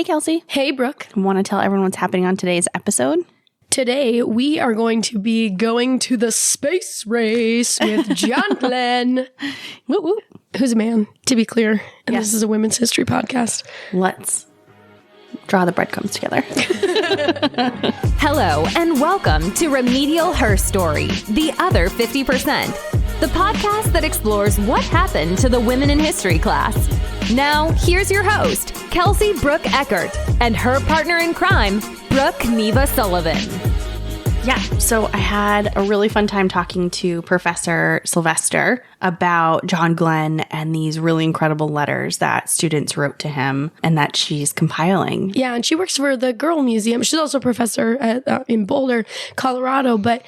Hey, Kelsey. Hey, Brooke. Want to tell everyone what's happening on today's episode? Today, we are going to be going to the space race with John Glen, Woo woo. who's a man, to be clear. And Yes. This is a women's history podcast. Let's draw the breadcrumbs together. Hello, and welcome to Remedial Herstory, the other 50%, the podcast that explores what happened to the women in history class. Now, here's your host, Kelsey Brooke Eckert, and her partner in crime, Brooke Neva Sullivan. Yeah, so I had a really fun time talking to Professor Sylvester about John Glen and these really incredible letters that students wrote to him and that she's compiling. Yeah, and she works for the Girl Museum. She's also a professor in Boulder, Colorado, but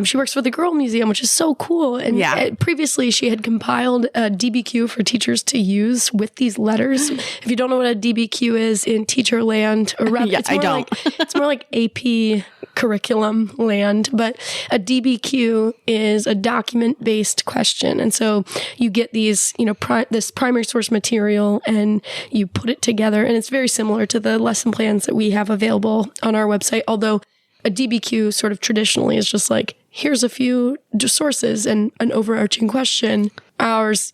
she works for the Girl Museum, which is so cool. And previously, she had compiled a DBQ for teachers to use with these letters. If you don't know what a DBQ is in teacher land, or it's more like AP curriculum land, but a DBQ is a document-based question. And so you get these, this primary source material and you put it together. And it's very similar to the lesson plans that we have available on our website. Although a DBQ sort of traditionally is just like, here's a few sources and an overarching question. Ours,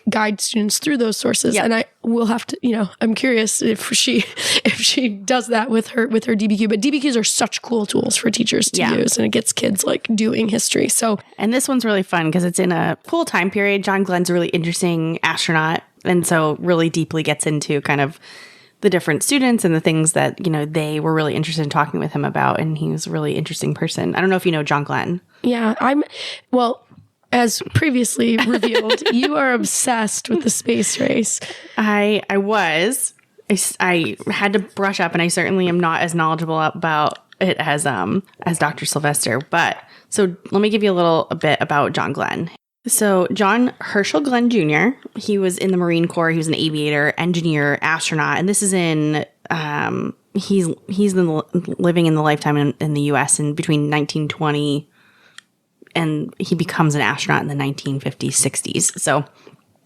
guide students through those sources. Yep. And I will have to, I'm curious if she does that with her DBQ. But DBQs are such cool tools for teachers to use, and it gets kids doing history. So, and this one's really fun because it's in a cool time period. John Glen's a really interesting astronaut, and so really deeply gets into kind of the different students and the things that, they were really interested in talking with him about. And he was a really interesting person. I don't know if you know John Glen. Yeah, as previously revealed, you are obsessed with the space race. I was. I had to brush up, and I certainly am not as knowledgeable about it as Dr. Sylvester. But so let me give you a bit about John Glen. So John Herschel Glen Jr., he was in the Marine Corps. He was an aviator, engineer, astronaut, and this is in he's living in the lifetime in the U.S. in between 1920 and he becomes an astronaut in the 1950s, 60s. So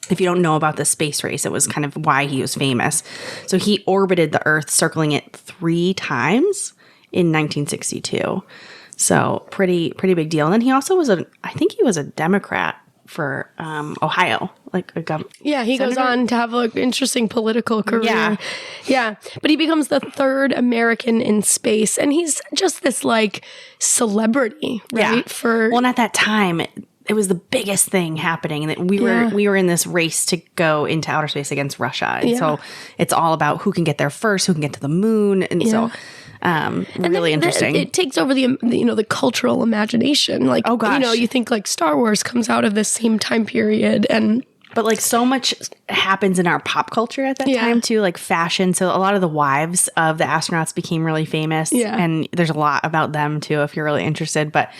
if you don't know about the space race, it was kind of why he was famous. So he orbited the Earth, circling it 3 times in 1962. So pretty big deal. And then he also was I think he was a Democrat for Ohio, like a governor. Yeah, he goes on to have an interesting political career. Yeah. But he becomes the 3rd American in space, and he's just this celebrity, right? Yeah. And at that time, it was the biggest thing happening, and that we were in this race to go into outer space against Russia. And so it's all about who can get there first, who can get to the moon, and so. Really interesting. It takes over the cultural imagination. Oh gosh, you think Star Wars comes out of this same time period, but so much happens in our pop culture at that time too, like fashion. So a lot of the wives of the astronauts became really famous, and there's a lot about them too if you're really interested. But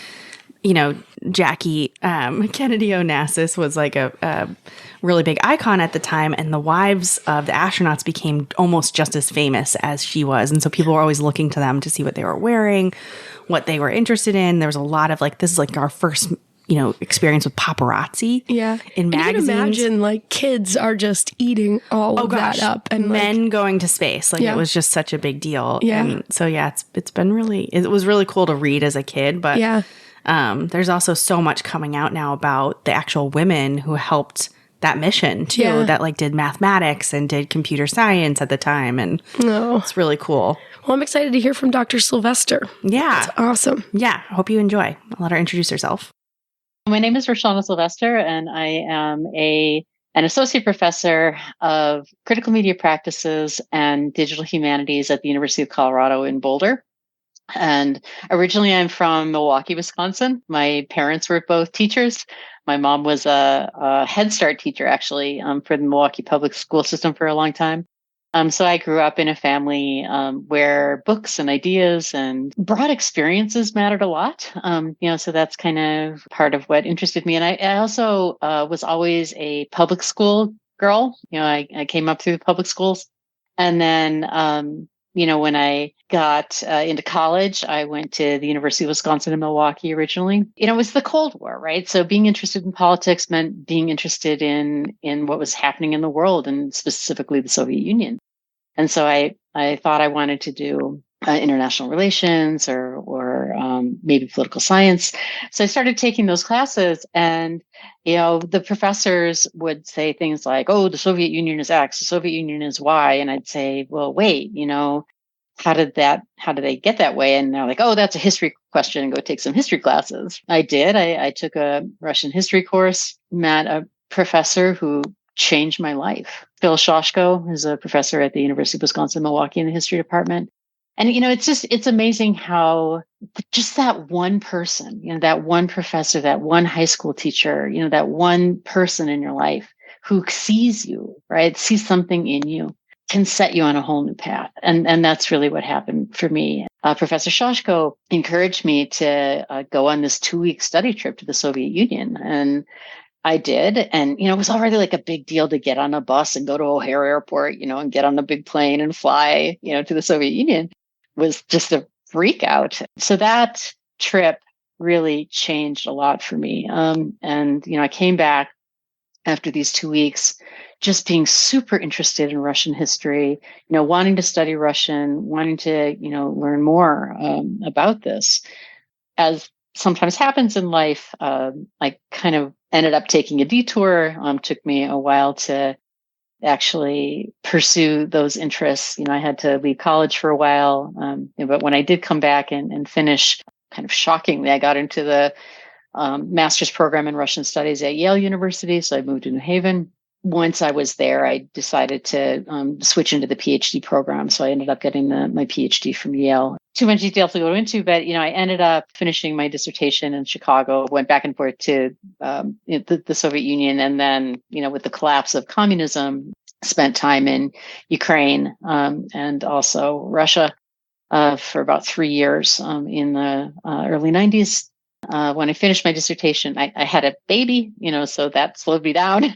Jackie Kennedy Onassis was a really big icon at the time, and the wives of the astronauts became almost just as famous as she was. And so people were always looking to them to see what they were wearing, what they were interested in. There was a lot of this is our first, experience with paparazzi in magazines. And you can imagine kids are just eating all of that up. And men going to space. It was just such a big deal. Yeah. And so, it's been it was really cool to read as a kid, but there's also so much coming out now about the actual women who helped that mission too, that did mathematics and did computer science at the time. And it's really cool. Well, I'm excited to hear from Dr. Sylvester. Yeah. That's awesome. Yeah. I hope you enjoy. I'll let her introduce herself. My name is Roshanna Sylvester, and I am an associate professor of critical media practices and digital humanities at the University of Colorado in Boulder. And originally I'm from Milwaukee, Wisconsin. My parents were both teachers. My mom was a Head Start teacher, actually, for the Milwaukee public school system for a long time. So I grew up in a family where books and ideas and broad experiences mattered a lot. So that's kind of part of what interested me. And I also was always a public school girl. I came up through the public schools. And then when I got into college, I went to the University of Wisconsin-Milwaukee originally. It was the Cold War, right? So being interested in politics meant being interested in what was happening in the world, and specifically the Soviet Union. And so I I thought I wanted to do international relations or maybe political science. So I started taking those classes, and the professors would say things like, "Oh, the Soviet Union is X, the Soviet Union is Y," and I'd say, "Well, wait, how did they get that way?" And they're like, "Oh, that's a history question, and go take some history classes." I did. I took a Russian history course, met a professor who changed my life. Phil Shoshko is a professor at the University of Wisconsin-Milwaukee in the history department. And, it's amazing how just that one person, that one professor, that one high school teacher, that one person in your life who sees you, right, sees something in you, can set you on a whole new path. And that's really what happened for me. Professor Shoshko encouraged me to go on this 2-week study trip to the Soviet Union. And I did. And, it was already like a big deal to get on a bus and go to O'Hare Airport, and get on a big plane and fly, to the Soviet Union. Was just a freak out. So that trip really changed a lot for me. And I came back after these 2 weeks, just being super interested in Russian history, wanting to study Russian, wanting to, learn more about this. As sometimes happens in life, I kind of ended up taking a detour. Took me a while to actually pursue those interests. I had to leave college for a while. But when I did come back and finish, kind of shockingly, I got into the master's program in Russian studies at Yale University. So I moved to New Haven. Once I was there, I decided to switch into the PhD program. So I ended up getting my PhD from Yale. Too much detail to go into, but I ended up finishing my dissertation in Chicago, went back and forth to the Soviet Union, and then with the collapse of communism, spent time in Ukraine and also Russia for about 3 years in the early 90s. When I finished my dissertation, I had a baby, so that slowed me down.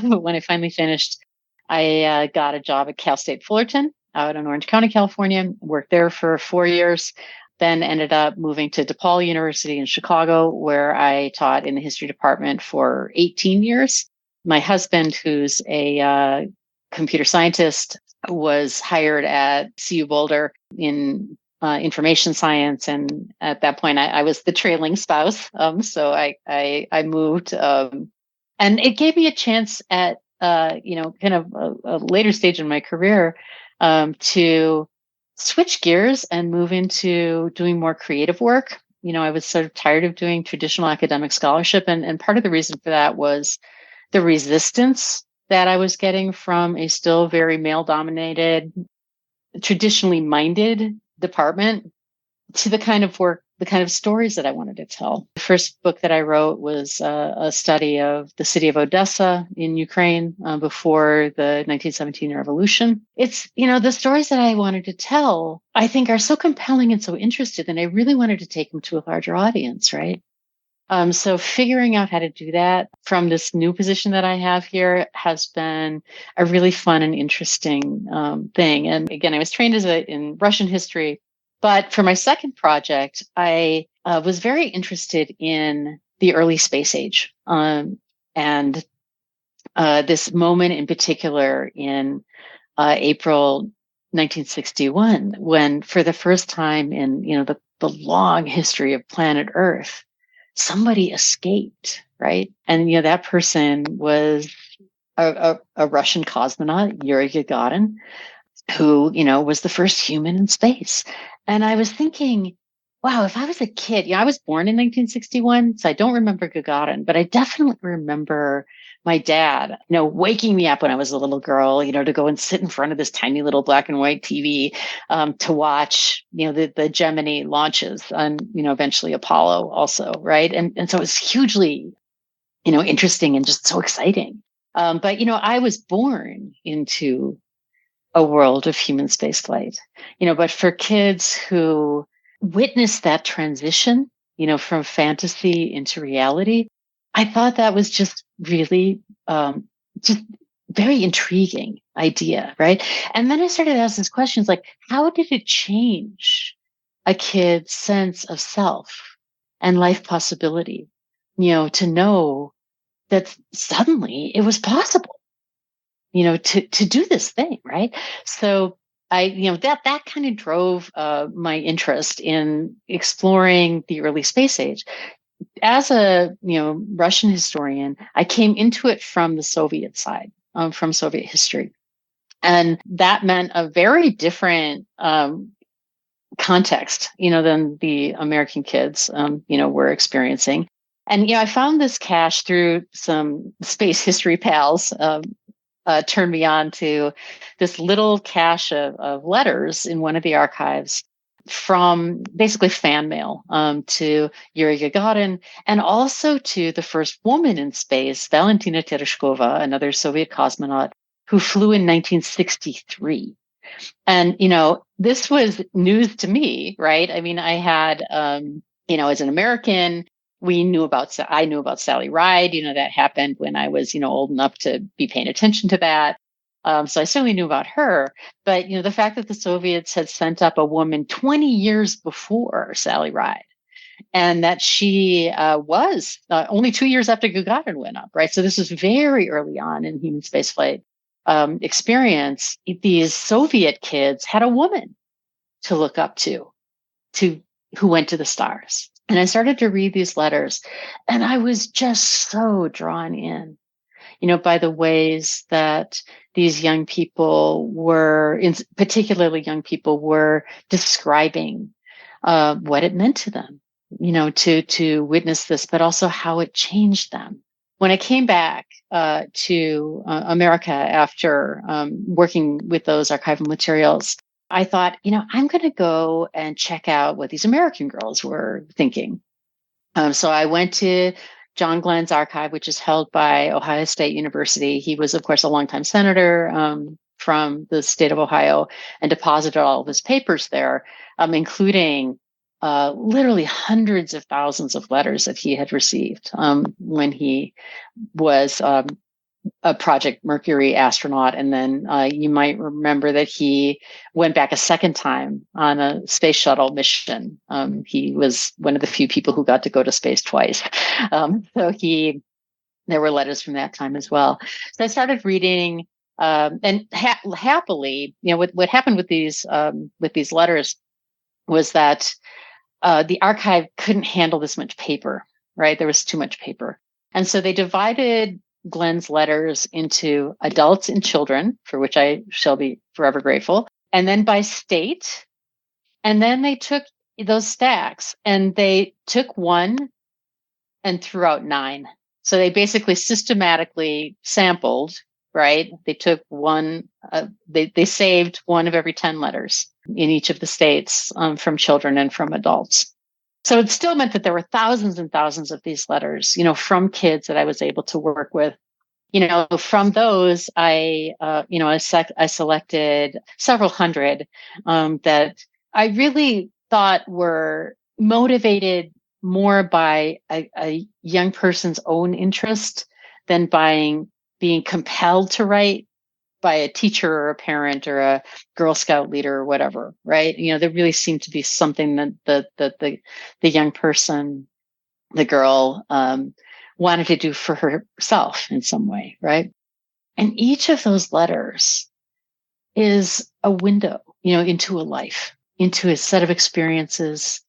When I finally finished, I got a job at Cal State Fullerton out in Orange County, California, worked there for 4 years, then ended up moving to DePaul University in Chicago, where I taught in the history department for 18 years. My husband, who's a computer scientist, was hired at CU Boulder in information science. And at that point, I was the trailing spouse. So I moved, and it gave me a chance at, kind of a later stage in my career, to switch gears and move into doing more creative work. I was sort of tired of doing traditional academic scholarship. And part of the reason for that was the resistance that I was getting from a still very male-dominated, traditionally minded department to the kind of work, the kind of stories that I wanted to tell. The first book that I wrote was a study of the city of Odessa in Ukraine before the 1917 revolution. It's, the stories that I wanted to tell, I think, are so compelling and so interesting, and I really wanted to take them to a larger audience, right? So figuring out how to do that from this new position that I have here has been a really fun and interesting thing. And again, I was trained in Russian history, but for my second project, I was very interested in the early space age, and this moment in particular in April 1961, when for the first time in the long history of planet Earth, somebody escaped, right? And that person was a Russian cosmonaut, Yuri Gagarin, who was the first human in space. And I was thinking, wow, if I was a kid, I was born in 1961, so I don't remember Gagarin, but I definitely remember my dad, waking me up when I was a little girl, to go and sit in front of this tiny little black and white TV, to watch, the Gemini launches and, eventually Apollo also. Right. And so it was hugely, interesting and just so exciting. But, I was born into a world of human spaceflight, but for kids who witnessed that transition, from fantasy into reality, I thought that was just really just very intriguing idea, right? And then I started asking questions like, how did it change a kid's sense of self and life possibility, to know that suddenly it was possible, to do this thing, right? So that kind of drove my interest in exploring the early space age. As a Russian historian, I came into it from the Soviet side, from Soviet history, and that meant a very different context, than the American kids, were experiencing. And I found this cache through some space history pals. Turned me on to this little cache of letters in one of the archives from basically fan mail to Yuri Gagarin, and also to the first woman in space, Valentina Tereshkova, another Soviet cosmonaut who flew in 1963. And, this was news to me, right? I mean, I had, as an American, I knew about Sally Ride. That happened when I was, old enough to be paying attention to that. So I certainly knew about her. But, the fact that the Soviets had sent up a woman 20 years before Sally Ride, and that she was only 2 years after Gagarin went up, right? So this was very early on in human spaceflight experience. These Soviet kids had a woman to look up to who went to the stars. And I started to read these letters, and I was just so drawn in, by the ways that these young people were, particularly young people, were describing what it meant to them, to witness this, but also how it changed them. When I came back to America after working with those archival materials, I thought, I'm going to go and check out what these American girls were thinking. So I went to John Glen's archive, which is held by Ohio State University. He was, of course, a longtime senator from the state of Ohio, and deposited all of his papers there, including literally hundreds of thousands of letters that he had received when he was a Project Mercury astronaut. And then you might remember that he went back a second time on a space shuttle mission. He was one of the few people who got to go to space twice. There were letters from that time as well. So I started reading, and happily, what happened with these letters was that the archive couldn't handle this much paper, right? There was too much paper. And so they divided Glen's letters into adults and children, for which I shall be forever grateful, and then by state. And then they took those stacks and they took one and threw out 9. So they basically systematically sampled, right? They took one, they saved one of every 10 letters in each of the states from children and from adults. So it still meant that there were thousands and thousands of these letters, from kids that I was able to work with. From those, I selected several hundred that I really thought were motivated more by a young person's own interest than by being compelled to write by a teacher or a parent or a Girl Scout leader or whatever, right? There really seemed to be something that the young person, the girl, wanted to do for herself in some way, right? And each of those letters is a window, into a life, into a set of experiences,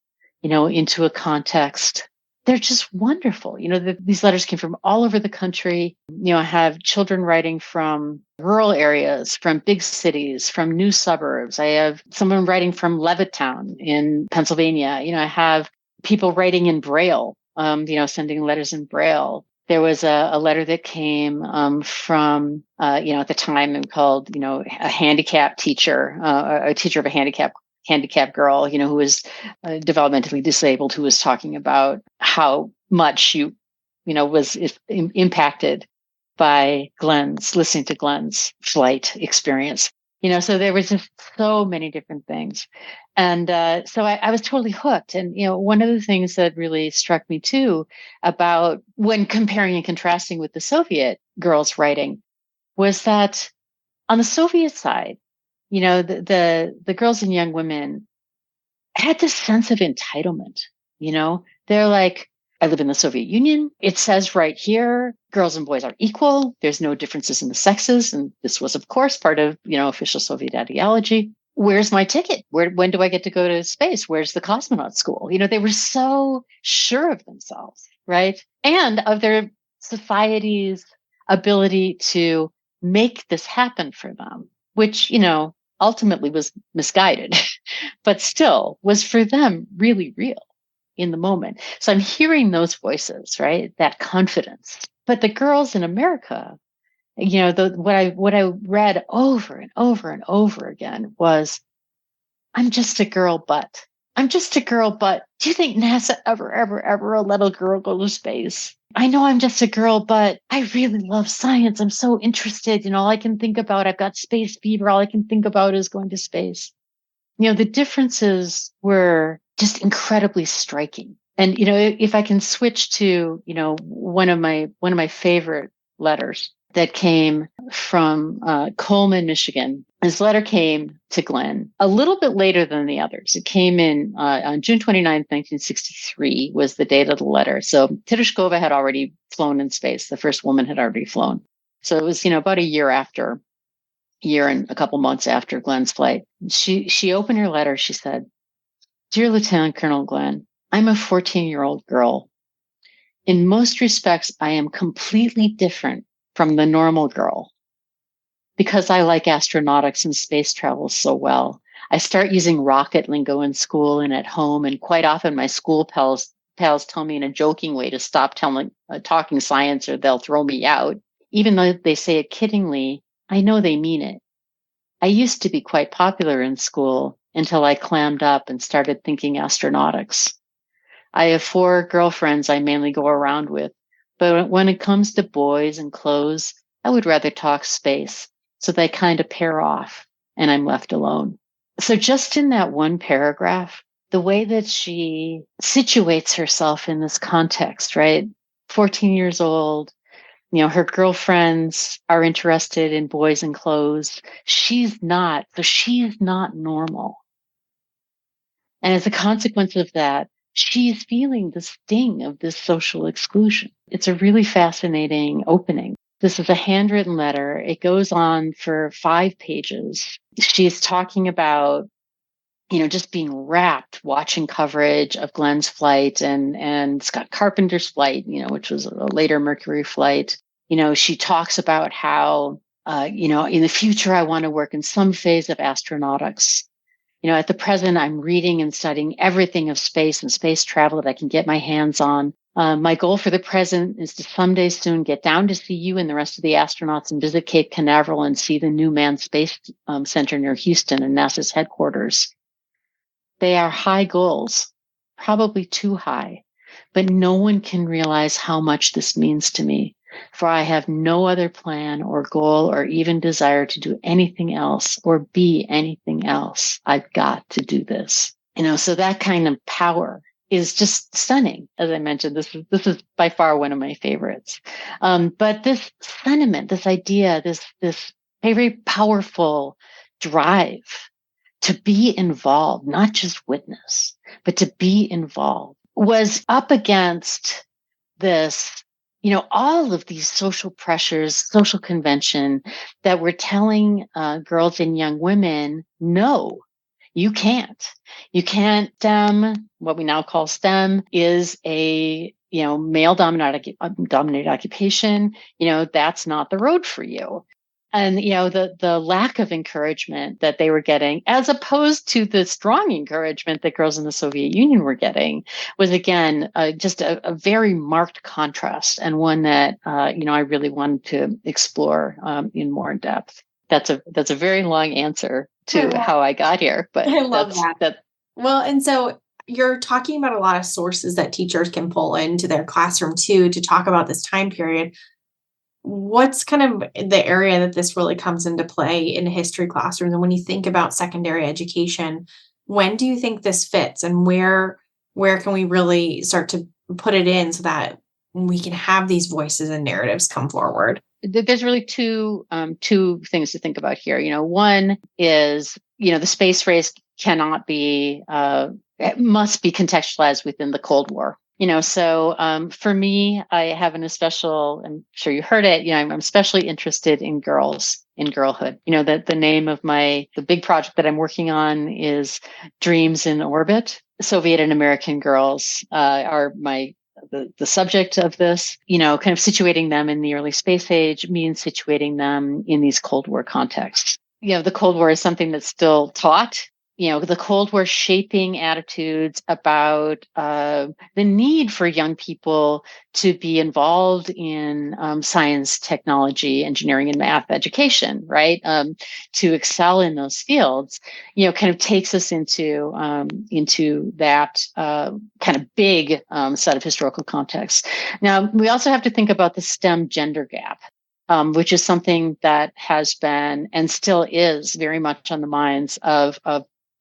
into a context. They're just wonderful. These letters came from all over the country. I have children writing from rural areas, from big cities, from new suburbs. I have someone writing from Levittown in Pennsylvania. I have people writing in Braille, sending letters in Braille. There was a letter that came from, at the time called, a handicapped teacher, a teacher of a handicapped girl, who was developmentally disabled, who was talking about how much she, was impacted by listening to Glen's flight experience. So there was just so many different things. And so I was totally hooked. And, one of the things that really struck me too about when comparing and contrasting with the Soviet girls' writing was that on the Soviet side, the girls and young women had this sense of entitlement. They're like, I live in the Soviet Union. It says right here, girls and boys are equal. There's no differences in the sexes. And this was, of course, part of, official Soviet ideology. where's my ticket? When do I get to go to space? Where's the cosmonaut school? They were so sure of themselves, right? And of their society's ability to make this happen for them, which, ultimately was misguided, but still was for them really real in the moment. So I'm hearing those voices, right? That confidence. But the girls in America, what I read over and over and over again was, I'm just a girl, but I'm just a girl, but do you think NASA ever will let a girl go to space? I know I'm just a girl, but I really love science. I'm so interested. All I can think about, I've got space fever. All I can think about is going to space. The differences were just incredibly striking. And, if I can switch to, one of my favorite letters that came from Coleman, Michigan. This letter came to Glen a little bit later than the others. It came in on June 29th, 1963 was the date of the letter. So Tereshkova had already flown in space. The first woman had already flown. So it was, about a year and a couple months after Glen's flight. She opened her letter. She said, "Dear Lieutenant Colonel Glen, I'm a 14-year-old girl. In most respects, I am completely different from the normal girl. Because I like astronautics and space travel so well, I start using rocket lingo in school and at home, and quite often my school pals tell me in a joking way to stop talking science or they'll throw me out. Even though they say it kiddingly, I know they mean it. I used to be quite popular in school until I clammed up and started thinking astronautics. I have 4 girlfriends I mainly go around with, but when it comes to boys and clothes, I would rather talk space. So they kind of pair off and I'm left alone." So just in that one paragraph, the way that she situates herself in this context, right? 14 years old, her girlfriends are interested in boys and clothes. She's not. So she's not normal. And as a consequence of that, she's feeling the sting of this social exclusion. It's a really fascinating opening. This is a handwritten letter. It goes on for 5 pages. She's talking about, just being rapt watching coverage of Glen's flight and Scott Carpenter's flight, which was a later Mercury flight. She talks about how, in the future, I want to work in some phase of astronautics. At the present, I'm reading and studying everything of space and space travel that I can get my hands on. My goal for the present is to someday soon get down to see you and the rest of the astronauts and visit Cape Canaveral and see the new manned space center near Houston and NASA's headquarters. They are high goals, probably too high, but no one can realize how much this means to me, for I have no other plan or goal or even desire to do anything else or be anything else. I've got to do this. So that kind of power is just stunning. As I mentioned, this is by far one of my favorites. But this sentiment, this idea, this very powerful drive to be involved, not just witness, but to be involved, was up against this, all of these social pressures, social convention that were telling girls and young women, no, you can't. You can't. STEM, what we now call STEM, is a male dominated occupation. That's not the road for you. And the lack of encouragement that they were getting, as opposed to the strong encouragement that girls in the Soviet Union were getting, was again just a very marked contrast, and one that I really wanted to explore in more depth. That's a very long answer to how I got here, but I love that. Well, and so you're talking about a lot of sources that teachers can pull into their classroom too to talk about this time period. What's kind of the area that this really comes into play in history classrooms? And when you think about secondary education, when do you think this fits, and where can we really start to put it in so that we can have these voices and narratives come forward? There's really two things to think about here. One is, the space race cannot be, it must be contextualized within the Cold War. So for me, I have I'm sure you heard it, I'm especially interested in girls, in girlhood. That the name of the big project that I'm working on is Dreams in Orbit. Soviet and American girls are the subject of this, kind of situating them in the early space age means situating them in these Cold War contexts. The Cold War is something that's still taught. The Cold War shaping attitudes about the need for young people to be involved in science, technology, engineering, and math education, right? To excel in those fields, kind of takes us into that kind of big set of historical contexts. Now, we also have to think about the STEM gender gap. Which is something that has been and still is very much on the minds of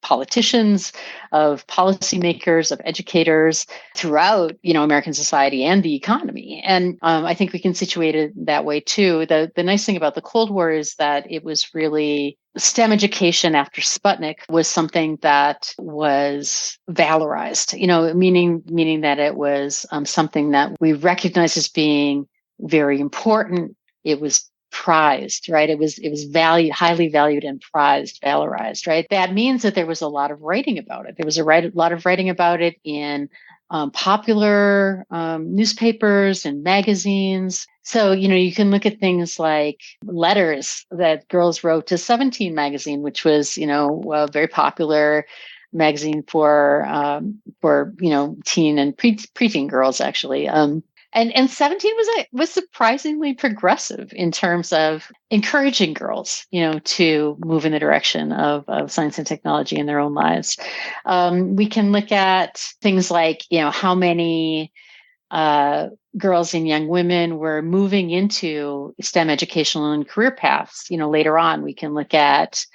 politicians, of policymakers, of educators throughout, American society and the economy. And I think we can situate it that way too. The nice thing about the Cold War is that it was really STEM education after Sputnik was something that was valorized, meaning that it was something that we recognized as being very important. It was prized, right? It was valued, highly valued and prized, valorized, right? That means that there was a lot of writing about it. There was a lot of writing about it in popular newspapers and magazines. So, you can look at things like letters that girls wrote to 17 magazine, which was, a very popular magazine for teen and preteen girls, actually. And 17 was surprisingly progressive in terms of encouraging girls, to move in the direction of science and technology in their own lives. We can look at things like, how many girls and young women were moving into STEM educational and career paths. Later on, we can look at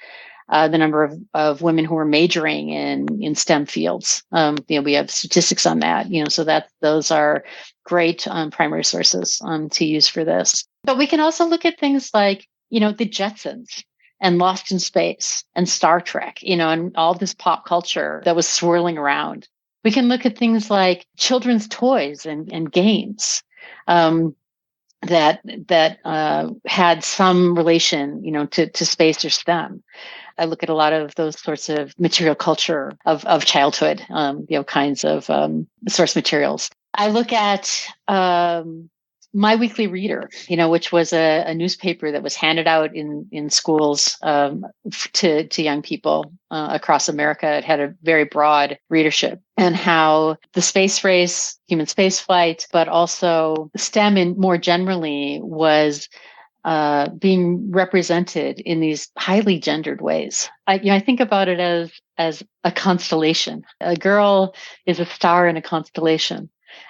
the number of women who are majoring in STEM fields. We have statistics on that, so those are great primary sources to use for this. But we can also look at things like, the Jetsons and Lost in Space and Star Trek, and all this pop culture that was swirling around. We can look at things like children's toys and games. That had some relation, to space or STEM. I look at a lot of those sorts of material culture of childhood, kinds of source materials. I look at My Weekly Reader, which was a newspaper that was handed out in schools to young people across America. It had a very broad readership, and how the space race, human space flight, but also STEM more generally was being represented in these highly gendered ways. I think about it as a constellation. A girl is a star in a constellation.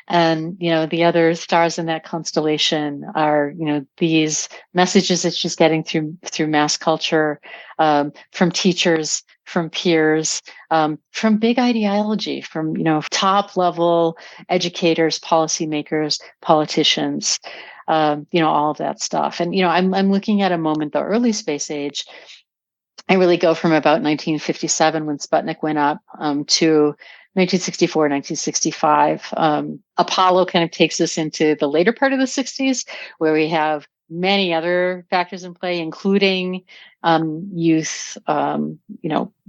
And, the other stars in that constellation are, these messages that she's getting through mass culture, from teachers, from peers, from big ideology, from, top level educators, policymakers, politicians, all of that stuff. And, I'm looking at a moment, the early space age. I really go from about 1957 when Sputnik went up to 1964, 1965. Apollo kind of takes us into the later part of the 60s, where we have many other factors in play, including youth,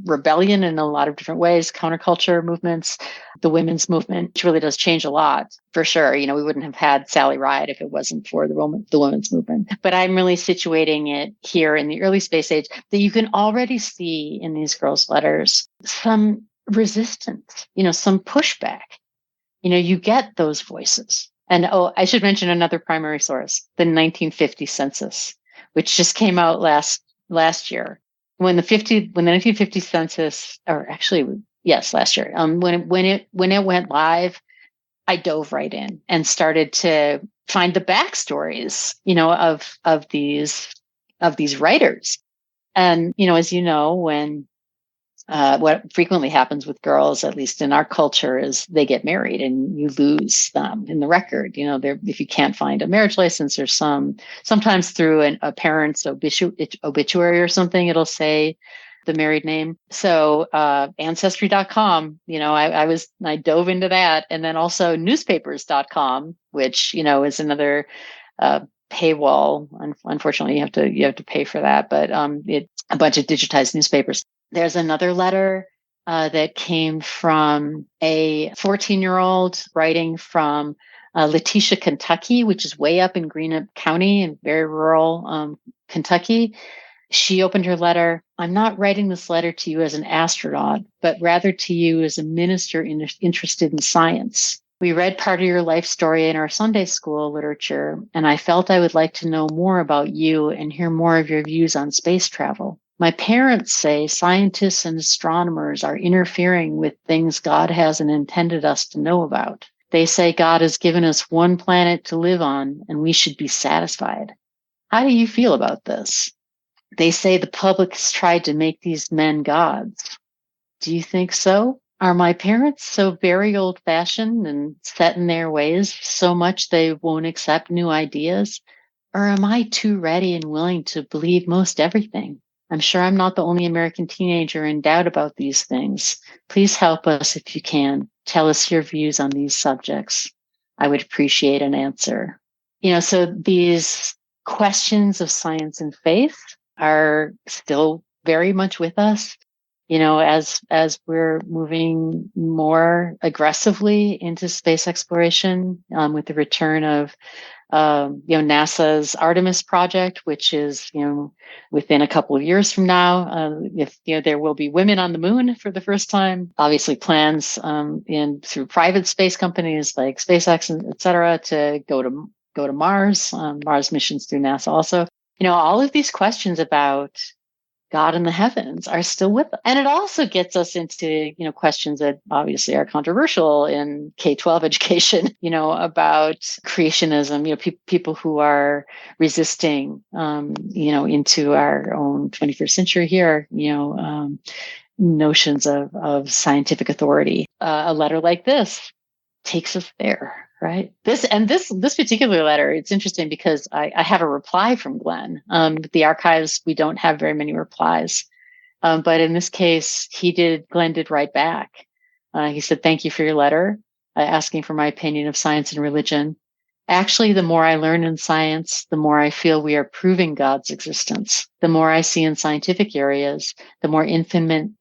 rebellion in a lot of different ways, counterculture movements, the women's movement, which really does change a lot, for sure. We wouldn't have had Sally Ride if it wasn't for the women's movement. But I'm really situating it here in the early space age, that you can already see in these girls' letters some resistance, some pushback. You get those voices. And I should mention another primary source, the 1950 census, which just came out last year. When the 1950 census, or actually, yes, last year, when it went live, I dove right in and started to find the backstories, of these writers. And, as you know, when what frequently happens with girls, at least in our culture, is they get married and you lose them in the record. If you can't find a marriage license or sometimes through a parent's obituary or something, it'll say the married name. So Ancestry.com, I dove into that. And then also newspapers.com, which, is another paywall. Unfortunately, you have to pay for that, but it's a bunch of digitized newspapers. There's another letter that came from a 14-year-old writing from Letitia, Kentucky, which is way up in Greenup County in very rural Kentucky. She opened her letter. I'm not writing this letter to you as an astronaut, but rather to you as a minister interested in science. We read part of your life story in our Sunday school literature, and I felt I would like to know more about you and hear more of your views on space travel. My parents say scientists and astronomers are interfering with things God hasn't intended us to know about. They say God has given us one planet to live on, and we should be satisfied. How do you feel about this? They say the public has tried to make these men gods. Do you think so? Are my parents so very old-fashioned and set in their ways so much they won't accept new ideas? Or am I too ready and willing to believe most everything? I'm sure I'm not the only American teenager in doubt about these things. Please help us if you can. Tell us your views on these subjects. I would appreciate an answer. So these questions of science and faith are still very much with us, as we're moving more aggressively into space exploration with the return of NASA's Artemis project, which is, within a couple of years from now, if there will be women on the moon for the first time. Obviously, plans through private space companies like SpaceX, et cetera, to go to Mars. Mars missions through NASA also. All of these questions about God in the heavens are still with us. And it also gets us into, questions that obviously are controversial in K-12 education, about creationism, people who are resisting, into our own 21st century here, notions of scientific authority. A letter like this takes us there. Right. This particular letter, it's interesting because I have a reply from Glen. The archives, we don't have very many replies. But in this case, Glen did write back. He said, thank you for your letter, asking for my opinion of science and religion. Actually, the more I learn in science, the more I feel we are proving God's existence. The more I see in scientific areas, the more infinite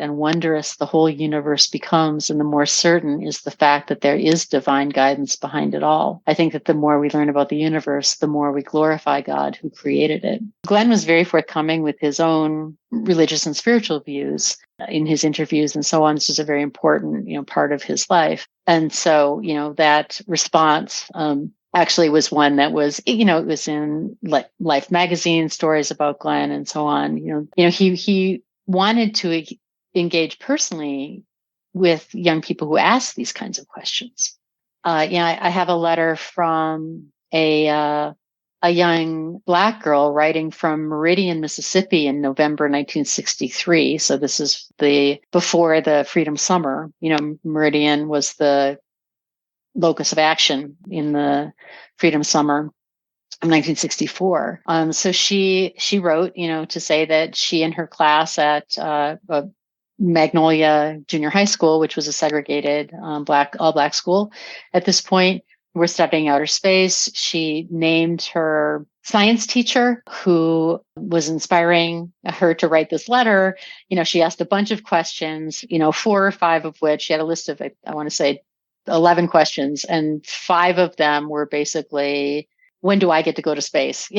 and wondrous the whole universe becomes, and the more certain is the fact that there is divine guidance behind it all. I think that the more we learn about the universe, the more we glorify God who created it. Glen was very forthcoming with his own religious and spiritual views in his interviews and so on. This is a very important, part of his life. And so, that response actually was one that was, it was in Life magazine, stories about Glen and so on. He wanted to engage personally with young people who ask these kinds of questions. I have a letter from a young Black girl writing from Meridian, Mississippi in November 1963. So this is before the Freedom Summer. Meridian was the locus of action in the Freedom Summer of 1964. So she wrote, to say that she and her class at Magnolia Junior High School, which was a segregated all black school at this point, were studying outer space. She named her science teacher who was inspiring her to write this letter. She asked a bunch of questions, 4 or 5 of which she had a list of, I want to say 11 questions, and 5 of them were basically, when do I get to go to space?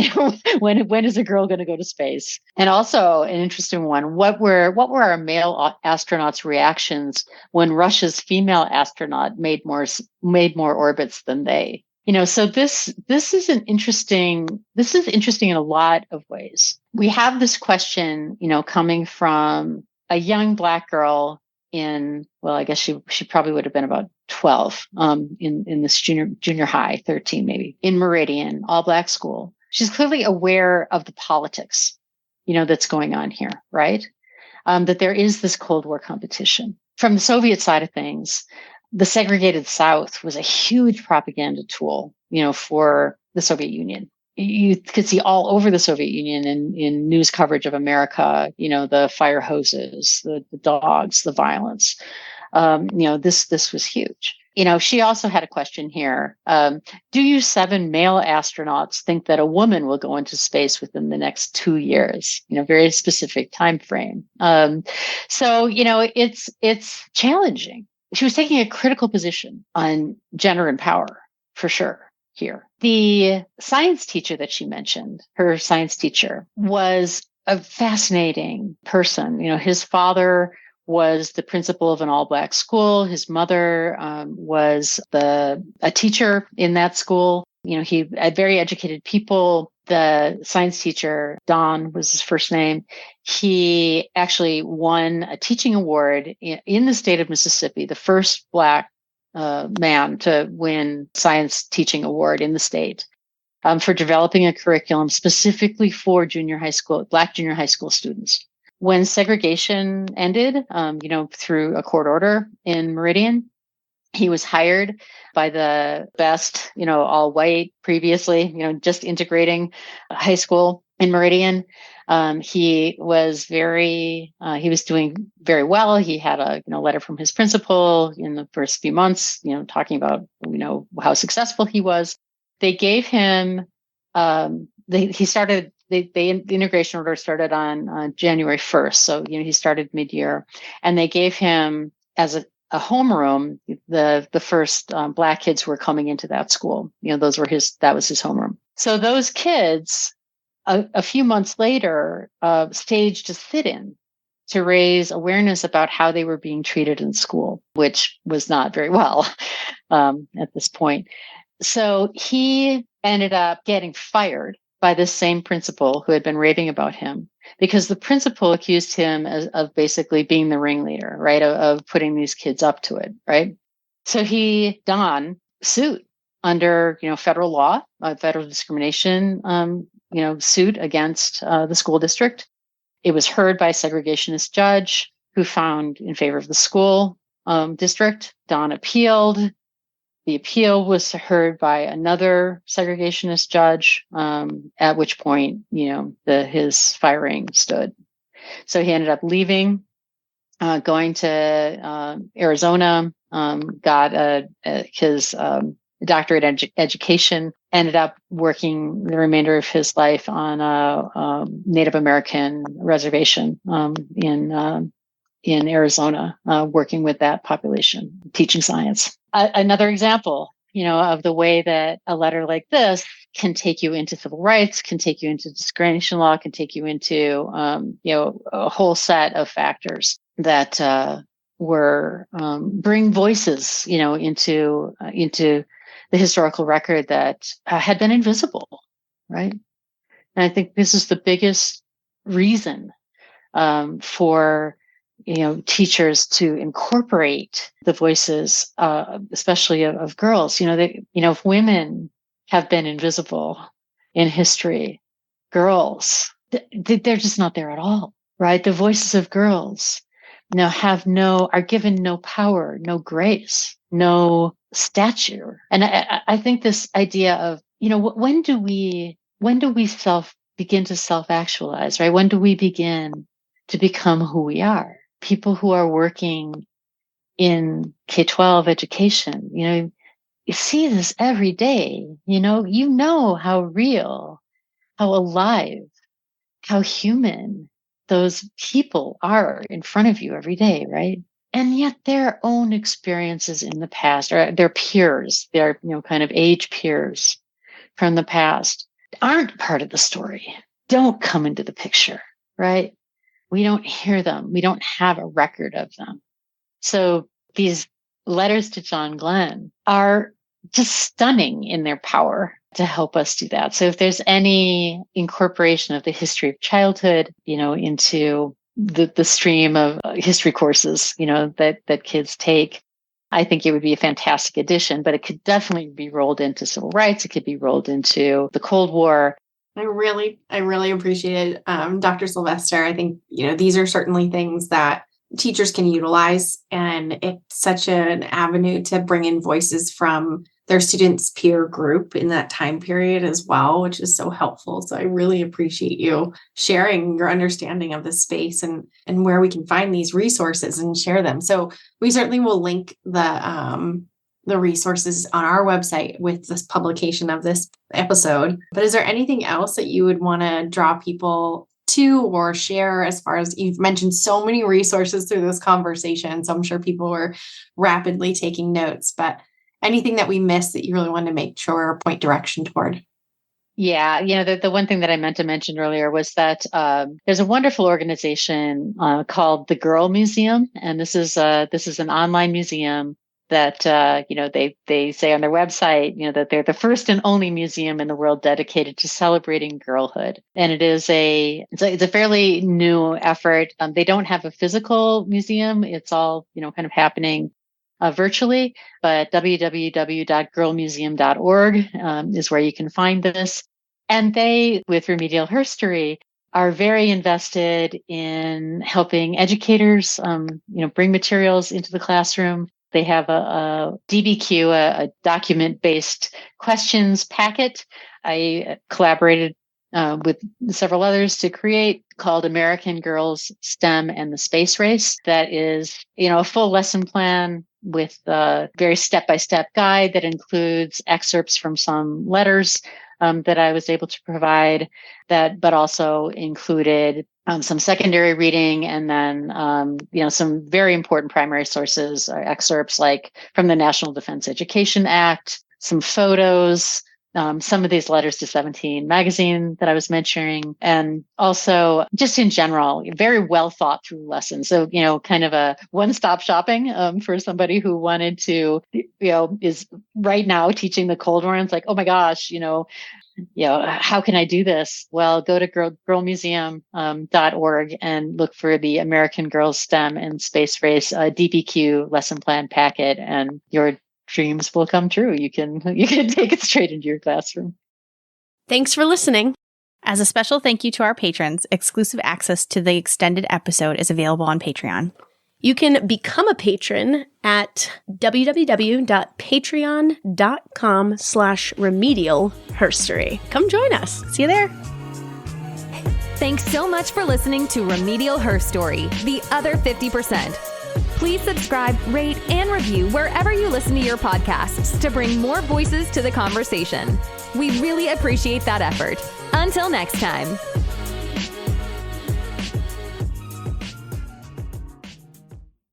When is a girl going to go to space? And also an interesting one, what were our male astronauts' reactions when Russia's female astronaut made more orbits than they? So this is interesting in a lot of ways. We have this question, coming from a young Black girl I guess she probably would have been about 12, in this junior high, 13 maybe, in Meridian, all Black school. She's clearly aware of the politics, that's going on here, right? That there is this Cold War competition. From the Soviet side of things, the segregated South was a huge propaganda tool, for the Soviet Union. you could see all over the Soviet Union in news coverage of America, the fire hoses, the dogs, the violence. This was huge. She also had a question here. Do you 7 male astronauts think that a woman will go into space within the next 2 years? Very specific time frame. So it's challenging. She was taking a critical position on gender and power, for sure, here. The science teacher that she mentioned, her science teacher, was a fascinating person. His father was the principal of an all-black school. His mother was a teacher in that school. He had very educated people. The science teacher, Don was his first name. He actually won a teaching award in the state of Mississippi, the first Black man to win science teaching award in the state for developing a curriculum specifically for Black junior high school students. When segregation ended, through a court order in Meridian, he was hired by the best, all white previously, just integrating high school in Meridian. He was he was doing very well. He had a, letter from his principal in the first few months, talking about, how successful he was. They gave him, the integration order started on January 1st. So, he started mid-year, and they gave him as a homeroom, the first Black kids who were coming into that school. That was his homeroom. So those kids, a few months later, staged a sit-in to raise awareness about how they were being treated in school, which was not very well at this point. So he ended up getting fired by this same principal who had been raving about him, because the principal accused him of basically being the ringleader, right, of putting these kids up to it, right? So Don sued under, federal law, federal discrimination, suit against the school district. It was heard by a segregationist judge who found in favor of the school district. Don appealed. The appeal was heard by another segregationist judge, at which point, his firing stood. So he ended up leaving, going to Arizona, got his doctorate education, ended up working the remainder of his life on a Native American reservation in Arizona, working with that population, teaching science. Another example, of the way that a letter like this can take you into civil rights, can take you into discrimination law, can take you into, a whole set of factors that bring voices, into the historical record that had been invisible, right? And I think this is the biggest reason for teachers to incorporate the voices, especially of girls. If women have been invisible in history, girls, they're just not there at all, right? The voices of girls are given no power, no grace, no stature. And I think this idea of, when do we begin to self-actualize, right? When do we begin to become who we are? People who are working in K-12 education, you see this every day, how real, how alive, how human those people are in front of you every day, right? And yet their own experiences in the past, or their peers, their, kind of age peers from the past, aren't part of the story, don't come into the picture, right? We don't hear them. We don't have a record of them. So these letters to John Glen are just stunning in their power to help us do that. So if there's any incorporation of the history of childhood, into the stream of history courses, that kids take, I think it would be a fantastic addition, but it could definitely be rolled into civil rights. It could be rolled into the Cold War. I really appreciated Dr. Sylvester. I think, these are certainly things that teachers can utilize, and it's such an avenue to bring in voices from their students' peer group in that time period as well, which is so helpful. So I really appreciate you sharing your understanding of the space and where we can find these resources and share them. So we certainly will link the resources on our website with this publication of this episode. But is there anything else that you would want to draw people to or share, as far as you've mentioned so many resources through this conversation? So I'm sure people were rapidly taking notes, but anything that we missed that you really wanted to make sure or point direction toward? Yeah, the one thing that I meant to mention earlier was that there's a wonderful organization called the Girl Museum, and this is an online museum that they say on their website that they're the first and only museum in the world dedicated to celebrating girlhood, and it's a fairly new effort. They don't have a physical museum; it's all kind of happening virtually, but www.girlmuseum.org is where you can find this. And they, with Remedial Herstory, are very invested in helping educators, bring materials into the classroom. They have a DBQ, a document-based questions packet. I collaborated with several others to create, called American Girls, STEM and the Space Race. That is, a full lesson plan with a very step-by-step guide that includes excerpts from some letters that I was able to provide, but also included some secondary reading, and then some very important primary sources, excerpts like from the National Defense Education Act, some photos, some of these letters to 17 magazine that I was mentioning, and also just in general, very well thought through lessons. So, kind of a one-stop shopping for somebody who wanted to, is right now teaching the Cold War. And it's like, oh my gosh, how can I do this? Well, go to girlmuseum.org and look for the American Girls STEM and Space Race DBQ lesson plan packet, and your dreams will come true. You can take it straight into your classroom. Thanks for listening. As a special thank you to our patrons, exclusive access to the extended episode is available on Patreon. You can become a patron at www.patreon.com/remedial herstory. Come join us. See you there. Thanks so much for listening to Remedial Herstory, the other 50%. Please subscribe, rate, and review wherever you listen to your podcasts to bring more voices to the conversation. We really appreciate that effort. Until next time.